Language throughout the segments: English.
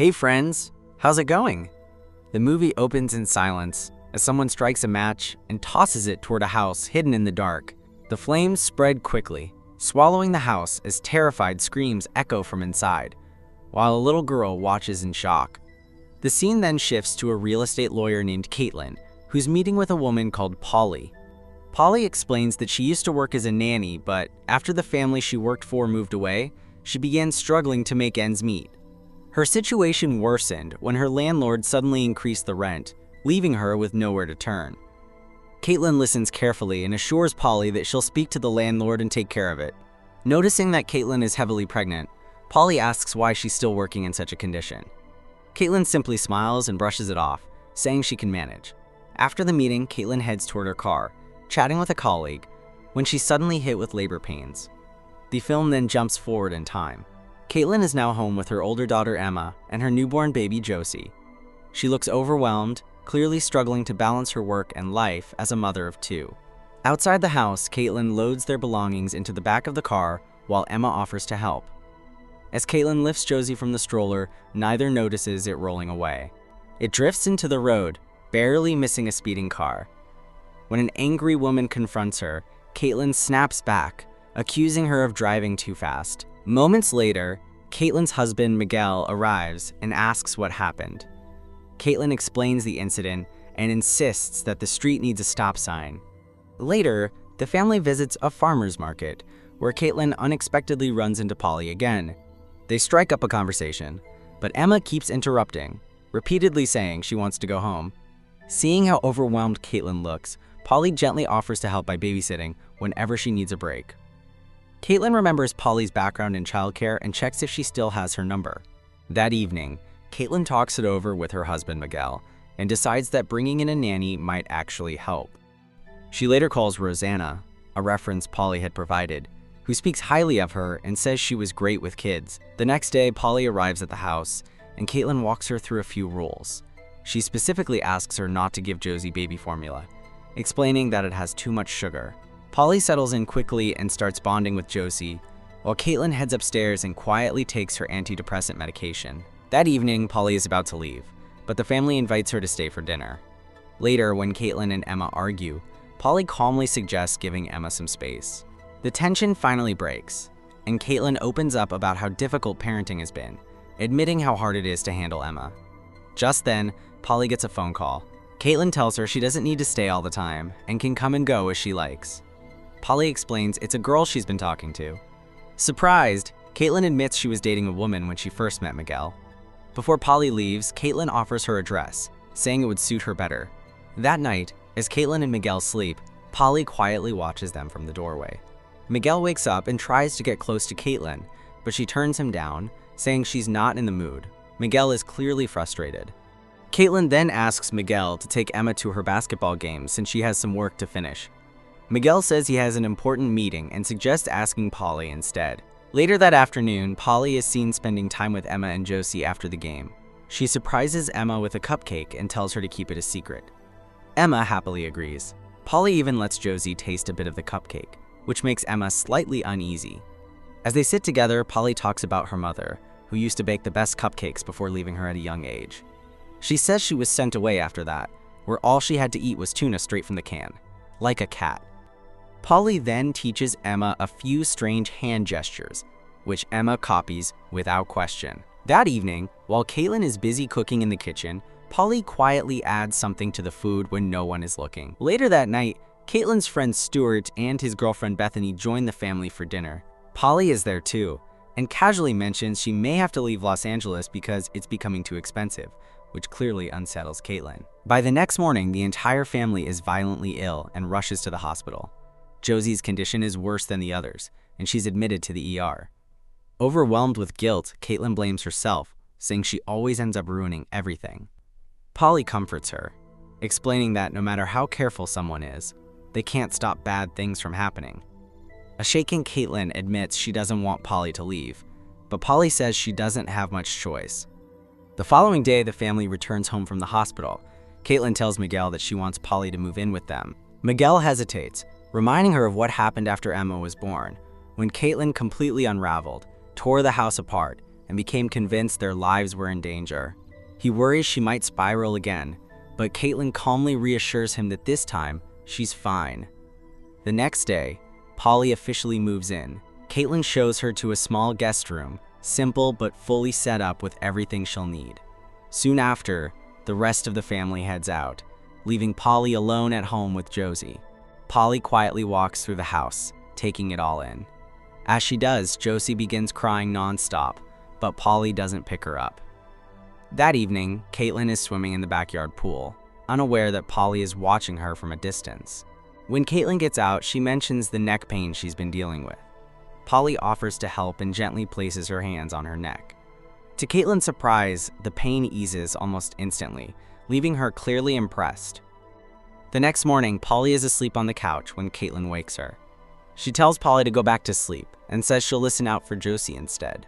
Hey friends, how's it going? The movie opens in silence as someone strikes a match and tosses it toward a house hidden in the dark. The flames spread quickly, swallowing the house as terrified screams echo from inside, while a little girl watches in shock. The scene then shifts to a real estate lawyer named Caitlin, who's meeting with a woman called Polly. Polly explains that she used to work as a nanny, but after the family she worked for moved away, she began struggling to make ends meet. Her situation worsened when her landlord suddenly increased the rent, leaving her with nowhere to turn. Caitlin listens carefully and assures Polly that she'll speak to the landlord and take care of it. Noticing that Caitlin is heavily pregnant, Polly asks why she's still working in such a condition. Caitlin simply smiles and brushes it off, saying she can manage. After the meeting, Caitlin heads toward her car, chatting with a colleague, when she's suddenly hit with labor pains. The film then jumps forward in time. Caitlin is now home with her older daughter Emma and her newborn baby Josie. She looks overwhelmed, clearly struggling to balance her work and life as a mother of two. Outside the house, Caitlin loads their belongings into the back of the car while Emma offers to help. As Caitlin lifts Josie from the stroller, neither notices it rolling away. It drifts into the road, barely missing a speeding car. When an angry woman confronts her, Caitlin snaps back, accusing her of driving too fast. Moments later, Caitlin's husband Miguel arrives and asks what happened. Caitlin explains the incident and insists that the street needs a stop sign. Later, the family visits a farmer's market, where Caitlin unexpectedly runs into Polly again. They strike up a conversation, but Emma keeps interrupting, repeatedly saying she wants to go home. Seeing how overwhelmed Caitlin looks, Polly gently offers to help by babysitting whenever she needs a break. Caitlin remembers Polly's background in childcare and checks if she still has her number. That evening, Caitlin talks it over with her husband Miguel and decides that bringing in a nanny might actually help. She later calls Rosanna, a reference Polly had provided, who speaks highly of her and says she was great with kids. The next day, Polly arrives at the house, and Caitlin walks her through a few rules. She specifically asks her not to give Josie baby formula, explaining that it has too much sugar. Polly settles in quickly and starts bonding with Josie, while Caitlin heads upstairs and quietly takes her antidepressant medication. That evening, Polly is about to leave, but the family invites her to stay for dinner. Later, when Caitlin and Emma argue, Polly calmly suggests giving Emma some space. The tension finally breaks, and Caitlin opens up about how difficult parenting has been, admitting how hard it is to handle Emma. Just then, Polly gets a phone call. Caitlin tells her she doesn't need to stay all the time and can come and go as she likes. Polly explains it's a girl she's been talking to. Surprised, Caitlin admits she was dating a woman when she first met Miguel. Before Polly leaves, Caitlin offers her address, saying it would suit her better. That night, as Caitlin and Miguel sleep, Polly quietly watches them from the doorway. Miguel wakes up and tries to get close to Caitlin, but she turns him down, saying she's not in the mood. Miguel is clearly frustrated. Caitlin then asks Miguel to take Emma to her basketball game since she has some work to finish. Miguel says he has an important meeting and suggests asking Polly instead. Later that afternoon, Polly is seen spending time with Emma and Josie after the game. She surprises Emma with a cupcake and tells her to keep it a secret. Emma happily agrees. Polly even lets Josie taste a bit of the cupcake, which makes Emma slightly uneasy. As they sit together, Polly talks about her mother, who used to bake the best cupcakes before leaving her at a young age. She says she was sent away after that, where all she had to eat was tuna straight from the can, like a cat. Polly then teaches Emma a few strange hand gestures, which Emma copies without question. That evening, while Caitlin is busy cooking in the kitchen, Polly quietly adds something to the food when no one is looking. Later that night, Caitlin's friend Stuart and his girlfriend Bethany join the family for dinner. Polly is there too, and casually mentions she may have to leave Los Angeles because it's becoming too expensive, which clearly unsettles Caitlin. By the next morning, the entire family is violently ill and rushes to the hospital. Josie's condition is worse than the others, and she's admitted to the ER. Overwhelmed with guilt, Caitlin blames herself, saying she always ends up ruining everything. Polly comforts her, explaining that no matter how careful someone is, they can't stop bad things from happening. A shaken Caitlin admits she doesn't want Polly to leave, but Polly says she doesn't have much choice. The following day, the family returns home from the hospital. Caitlin tells Miguel that she wants Polly to move in with them. Miguel hesitates, reminding her of what happened after Emma was born, when Caitlin completely unraveled, tore the house apart, and became convinced their lives were in danger. He worries she might spiral again, but Caitlin calmly reassures him that this time, she's fine. The next day, Polly officially moves in. Caitlin shows her to a small guest room, simple but fully set up with everything she'll need. Soon after, the rest of the family heads out, leaving Polly alone at home with Josie. Polly quietly walks through the house, taking it all in. As she does, Josie begins crying nonstop, but Polly doesn't pick her up. That evening, Caitlin is swimming in the backyard pool, unaware that Polly is watching her from a distance. When Caitlin gets out, she mentions the neck pain she's been dealing with. Polly offers to help and gently places her hands on her neck. To Caitlin's surprise, the pain eases almost instantly, leaving her clearly impressed. The next morning, Polly is asleep on the couch when Caitlin wakes her. She tells Polly to go back to sleep and says she'll listen out for Josie instead.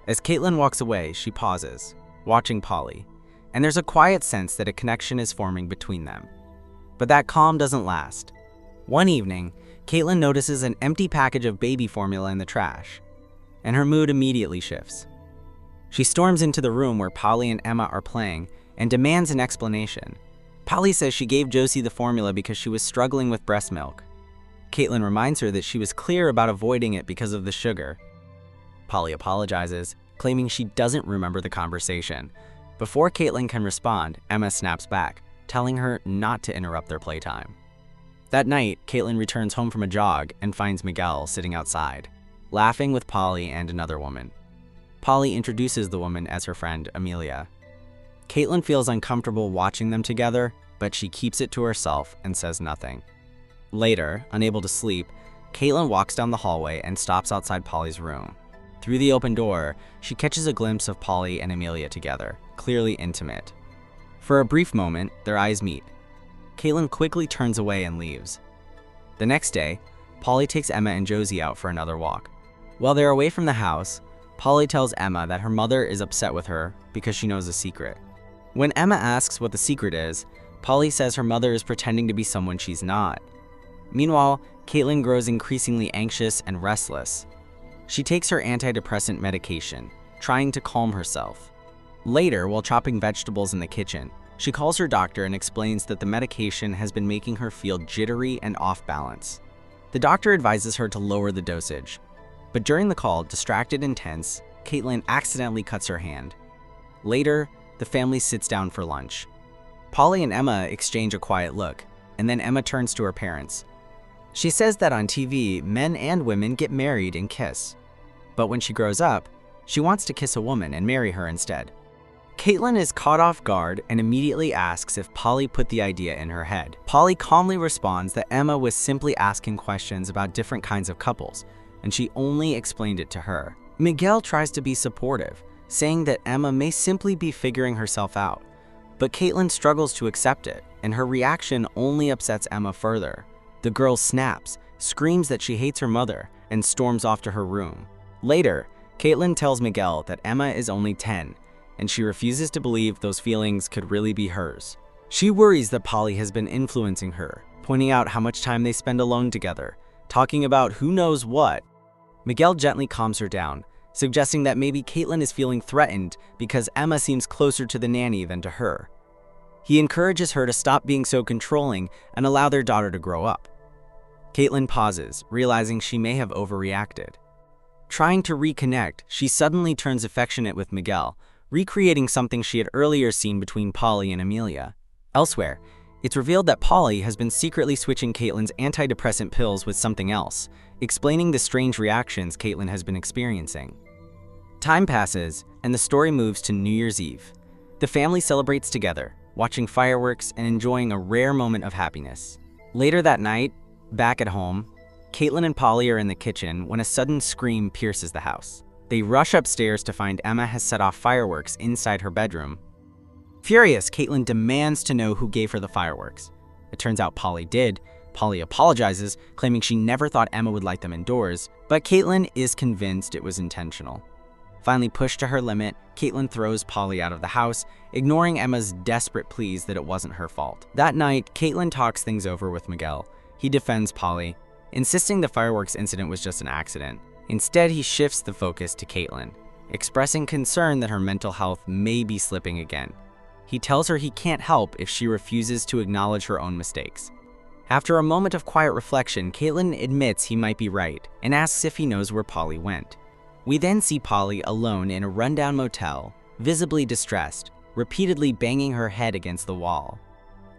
As Caitlin walks away, she pauses, watching Polly, and there's a quiet sense that a connection is forming between them. But that calm doesn't last. One evening, Caitlin notices an empty package of baby formula in the trash, and her mood immediately shifts. She storms into the room where Polly and Emma are playing and demands an explanation. Polly says she gave Josie the formula because she was struggling with breast milk. Caitlin reminds her that she was clear about avoiding it because of the sugar. Polly apologizes, claiming she doesn't remember the conversation. Before Caitlin can respond, Emma snaps back, telling her not to interrupt their playtime. That night, Caitlin returns home from a jog and finds Miguel sitting outside, laughing with Polly and another woman. Polly introduces the woman as her friend, Amelia. Caitlin feels uncomfortable watching them together, but she keeps it to herself and says nothing. Later, unable to sleep, Caitlin walks down the hallway and stops outside Polly's room. Through the open door, she catches a glimpse of Polly and Amelia together, clearly intimate. For a brief moment, their eyes meet. Caitlin quickly turns away and leaves. The next day, Polly takes Emma and Josie out for another walk. While they're away from the house, Polly tells Emma that her mother is upset with her because she knows a secret. When Emma asks what the secret is, Polly says her mother is pretending to be someone she's not. Meanwhile, Caitlin grows increasingly anxious and restless. She takes her antidepressant medication, trying to calm herself. Later, while chopping vegetables in the kitchen, she calls her doctor and explains that the medication has been making her feel jittery and off balance. The doctor advises her to lower the dosage. But during the call, distracted and tense, Caitlin accidentally cuts her hand. Later, the family sits down for lunch. Polly and Emma exchange a quiet look, and then Emma turns to her parents. She says that on TV, men and women get married and kiss. But when she grows up, she wants to kiss a woman and marry her instead. Caitlin is caught off guard and immediately asks if Polly put the idea in her head. Polly calmly responds that Emma was simply asking questions about different kinds of couples, and she only explained it to her. Miguel tries to be supportive, saying that Emma may simply be figuring herself out. But Caitlin struggles to accept it, and her reaction only upsets Emma further. The girl snaps, screams that she hates her mother, and storms off to her room. Later, Caitlin tells Miguel that Emma is only 10, and she refuses to believe those feelings could really be hers. She worries that Polly has been influencing her, pointing out how much time they spend alone together, talking about who knows what. Miguel gently calms her down, suggesting that maybe Caitlin is feeling threatened because Emma seems closer to the nanny than to her. He encourages her to stop being so controlling and allow their daughter to grow up. Caitlin pauses, realizing she may have overreacted. Trying to reconnect, she suddenly turns affectionate with Miguel, recreating something she had earlier seen between Polly and Amelia. Elsewhere, it's revealed that Polly has been secretly switching Caitlin's antidepressant pills with something else, explaining the strange reactions Caitlin has been experiencing. Time passes, and the story moves to New Year's Eve. The family celebrates together, watching fireworks and enjoying a rare moment of happiness. Later that night, back at home, Caitlin and Polly are in the kitchen when a sudden scream pierces the house. They rush upstairs to find Emma has set off fireworks inside her bedroom. Furious, Caitlin demands to know who gave her the fireworks. It turns out Polly did. Polly apologizes, claiming she never thought Emma would light them indoors, but Caitlin is convinced it was intentional. Finally pushed to her limit, Caitlin throws Polly out of the house, ignoring Emma's desperate pleas that it wasn't her fault. That night, Caitlin talks things over with Miguel. He defends Polly, insisting the fireworks incident was just an accident. Instead, he shifts the focus to Caitlin. expressing concern that her mental health may be slipping again. He tells her he can't help if she refuses to acknowledge her own mistakes. After a moment of quiet reflection, Caitlin admits he might be right and asks if he knows where Polly went. We then see Polly alone in a rundown motel, visibly distressed, repeatedly banging her head against the wall.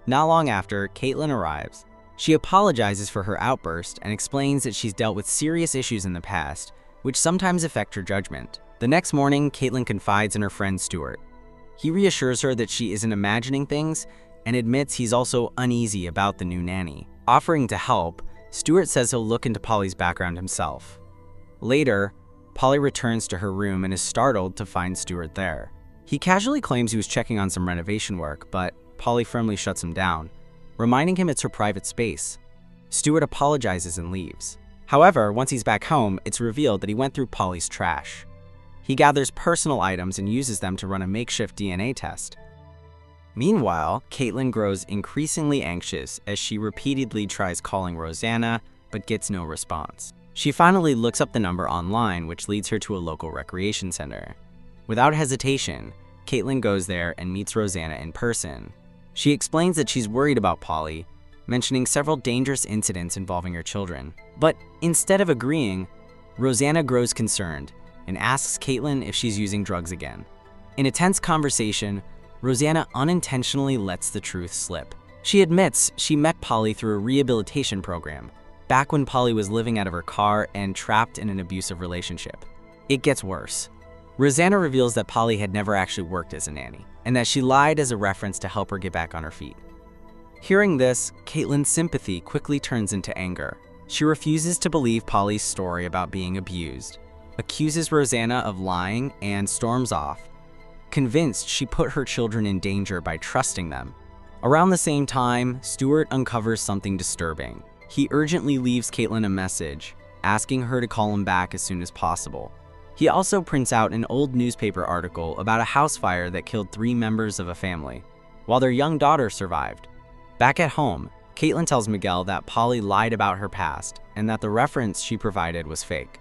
Not long after, Caitlin arrives. She apologizes for her outburst and explains that she's dealt with serious issues in the past, which sometimes affect her judgment. The next morning, Caitlin confides in her friend Stuart. He reassures her that she isn't imagining things and admits he's also uneasy about the new nanny. Offering to help, Stuart says he'll look into Polly's background himself. Later, Polly returns to her room and is startled to find Stuart there. He casually claims he was checking on some renovation work, but Polly firmly shuts him down, reminding him it's her private space. Stuart apologizes and leaves. However, once he's back home, it's revealed that he went through Polly's trash. He gathers personal items and uses them to run a makeshift DNA test. Meanwhile, Caitlin grows increasingly anxious as she repeatedly tries calling Rosanna, but gets no response. She finally looks up the number online, which leads her to a local recreation center. Without hesitation, Caitlin goes there and meets Rosanna in person. She explains that she's worried about Polly, mentioning several dangerous incidents involving her children. But instead of agreeing, Rosanna grows concerned and asks Caitlin if she's using drugs again. In a tense conversation, Rosanna unintentionally lets the truth slip. She admits she met Polly through a rehabilitation program, back when Polly was living out of her car and trapped in an abusive relationship. It gets worse. Rosanna reveals that Polly had never actually worked as a nanny, and that she lied as a reference to help her get back on her feet. Hearing this, Caitlin's sympathy quickly turns into anger. She refuses to believe Polly's story about being abused, accuses Rosanna of lying, and storms off, convinced she put her children in danger by trusting them. Around the same time, Stuart uncovers something disturbing. He urgently leaves Caitlin a message, asking her to call him back as soon as possible. He also prints out an old newspaper article about a house fire that killed 3 members of a family, while their young daughter survived. Back at home, Caitlin tells Miguel that Polly lied about her past and that the reference she provided was fake.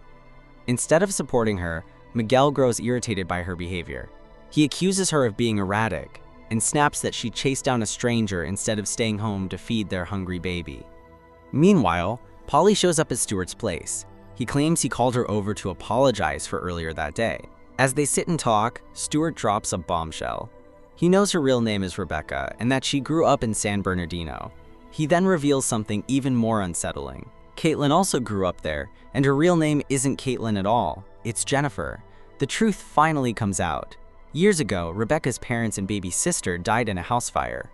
Instead of supporting her, Miguel grows irritated by her behavior. He accuses her of being erratic and snaps that she chased down a stranger instead of staying home to feed their hungry baby. Meanwhile, Polly shows up at Stuart's place. He claims he called her over to apologize for earlier that day. As they sit and talk, Stuart drops a bombshell. He knows her real name is Rebecca and that she grew up in San Bernardino. He then reveals something even more unsettling. Caitlin also grew up there, and her real name isn't Caitlin at all. It's Jennifer. The truth finally comes out. Years ago, Rebecca's parents and baby sister died in a house fire.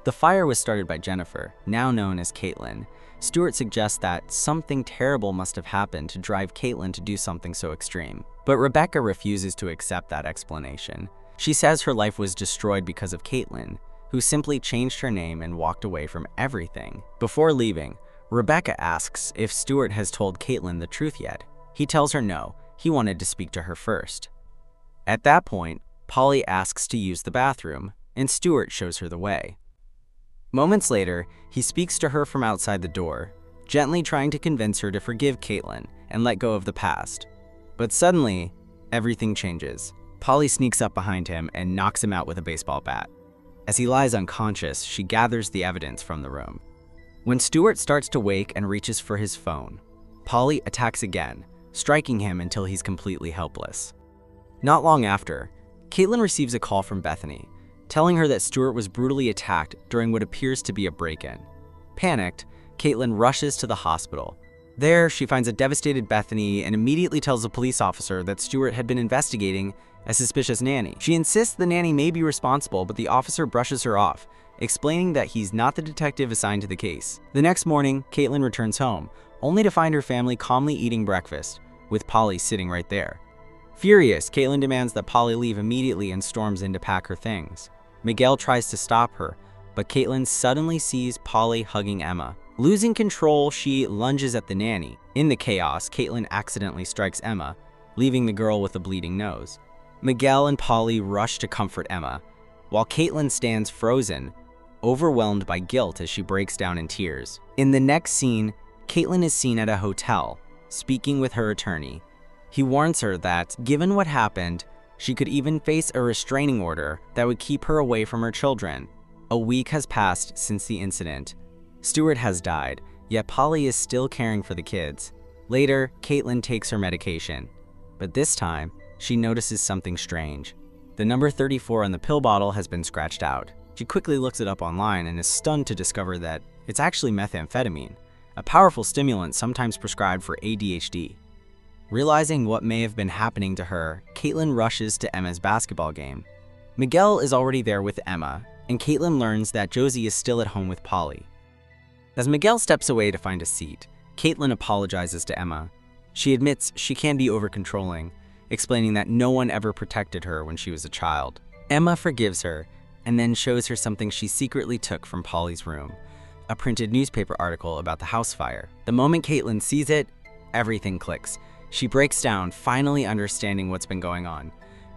The fire was started by Jennifer, now known as Caitlin. Stuart suggests that something terrible must have happened to drive Caitlin to do something so extreme. But Rebecca refuses to accept that explanation. She says her life was destroyed because of Caitlin, who simply changed her name and walked away from everything. Before leaving, Rebecca asks if Stuart has told Caitlin the truth yet. He tells her no, he wanted to speak to her first. At that point, Polly asks to use the bathroom, and Stuart shows her the way. Moments later, he speaks to her from outside the door, gently trying to convince her to forgive Caitlin and let go of the past. But suddenly, everything changes. Polly sneaks up behind him and knocks him out with a baseball bat. As he lies unconscious, she gathers the evidence from the room. When Stuart starts to wake and reaches for his phone, Polly attacks again, striking him until he's completely helpless. Not long after, Caitlin receives a call from Bethany, telling her that Stuart was brutally attacked during what appears to be a break-in. Panicked, Caitlin rushes to the hospital. There, she finds a devastated Bethany and immediately tells a police officer that Stuart had been investigating a suspicious nanny. She insists the nanny may be responsible, but the officer brushes her off, explaining that he's not the detective assigned to the case. The next morning, Caitlin returns home, only to find her family calmly eating breakfast, with Polly sitting right there. Furious, Caitlin demands that Polly leave immediately and storms in to pack her things. Miguel tries to stop her, but Caitlin suddenly sees Polly hugging Emma. Losing control, she lunges at the nanny. In the chaos, Caitlin accidentally strikes Emma, leaving the girl with a bleeding nose. Miguel and Polly rush to comfort Emma, while Caitlin stands frozen, overwhelmed by guilt as she breaks down in tears. In the next scene, Caitlin is seen at a hotel, speaking with her attorney. He warns her that, given what happened, she could even face a restraining order that would keep her away from her children. A week has passed since the incident. Stuart has died, yet Polly is still caring for the kids. Later, Caitlin takes her medication. But this time, she notices something strange. The number 34 on the pill bottle has been scratched out. She quickly looks it up online and is stunned to discover that it's actually methamphetamine, a powerful stimulant sometimes prescribed for ADHD. Realizing what may have been happening to her, Caitlin rushes to Emma's basketball game. Miguel is already there with Emma, and Caitlin learns that Josie is still at home with Polly. As Miguel steps away to find a seat, Caitlin apologizes to Emma. She admits she can be over-controlling, explaining that no one ever protected her when she was a child. Emma forgives her and then shows her something she secretly took from Polly's room, a printed newspaper article about the house fire. The moment Caitlin sees it, everything clicks. She breaks down, finally understanding what's been going on.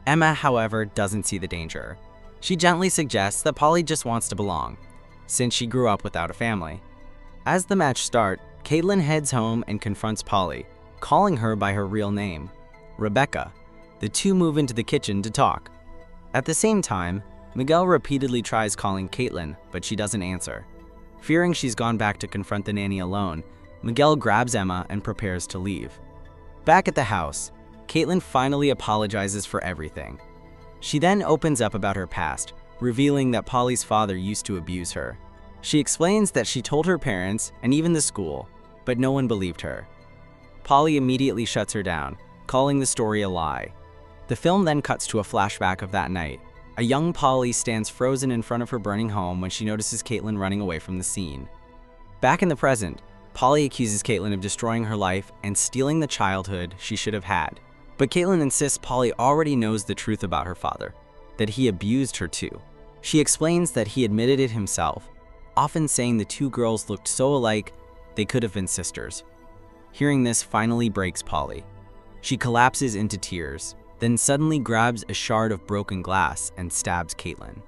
Emma, however, doesn't see the danger. She gently suggests that Polly just wants to belong, since she grew up without a family. As the match starts, Caitlin heads home and confronts Polly, calling her by her real name, Rebecca. The two move into the kitchen to talk. At the same time, Miguel repeatedly tries calling Caitlin, but she doesn't answer. Fearing she's gone back to confront the nanny alone, Miguel grabs Emma and prepares to leave. Back at the house, Caitlin finally apologizes for everything. She then opens up about her past, revealing that Polly's father used to abuse her. She explains that she told her parents and even the school, but no one believed her. Polly immediately shuts her down, calling the story a lie. The film then cuts to a flashback of that night. A young Polly stands frozen in front of her burning home when she notices Caitlin running away from the scene. Back in the present, Polly accuses Caitlin of destroying her life and stealing the childhood she should have had. But Caitlin insists Polly already knows the truth about her father, that he abused her too. She explains that he admitted it himself, often saying the two girls looked so alike they could have been sisters. Hearing this finally breaks Polly. She collapses into tears, then suddenly grabs a shard of broken glass and stabs Caitlin.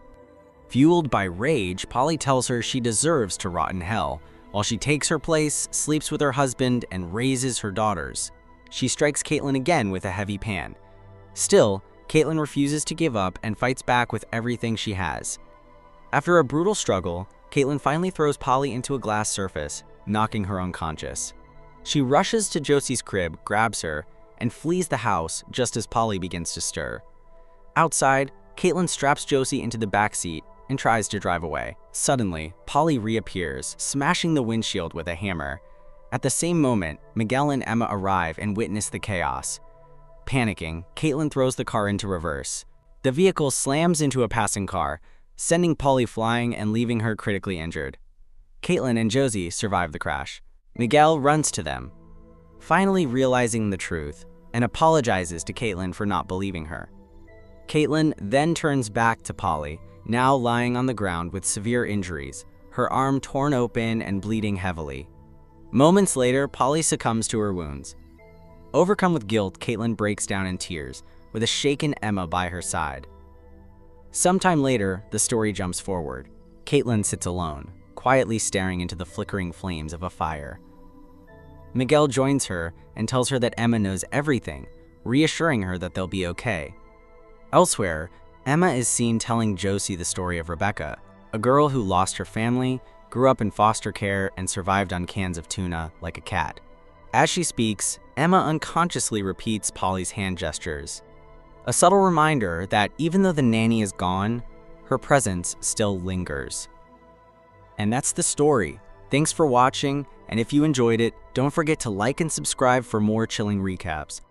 Fueled by rage, Polly tells her she deserves to rot in hell, while she takes her place, sleeps with her husband, and raises her daughters. She strikes Caitlin again with a heavy pan. Still, Caitlin refuses to give up and fights back with everything she has. After a brutal struggle, Caitlin finally throws Polly into a glass surface, knocking her unconscious. She rushes to Josie's crib, grabs her, and flees the house just as Polly begins to stir. Outside, Caitlin straps Josie into the back seat and tries to drive away. Suddenly, Polly reappears, smashing the windshield with a hammer. At the same moment, Miguel and Emma arrive and witness the chaos. Panicking, Caitlin throws the car into reverse. The vehicle slams into a passing car, sending Polly flying and leaving her critically injured. Caitlin and Josie survive the crash. Miguel runs to them, finally realizing the truth, and apologizes to Caitlin for not believing her. Caitlin then turns back to Polly, now lying on the ground with severe injuries, her arm torn open and bleeding heavily. Moments later, Polly succumbs to her wounds. Overcome with guilt, Caitlin breaks down in tears, with a shaken Emma by her side. Sometime later, the story jumps forward. Caitlin sits alone, quietly staring into the flickering flames of a fire. Miguel joins her and tells her that Emma knows everything, reassuring her that they'll be okay. Elsewhere, Emma is seen telling Josie the story of Rebecca, a girl who lost her family, grew up in foster care, and survived on cans of tuna like a cat. As she speaks, Emma unconsciously repeats Polly's hand gestures, a subtle reminder that even though the nanny is gone, her presence still lingers. And that's the story. Thanks for watching, and if you enjoyed it, don't forget to like and subscribe for more chilling recaps.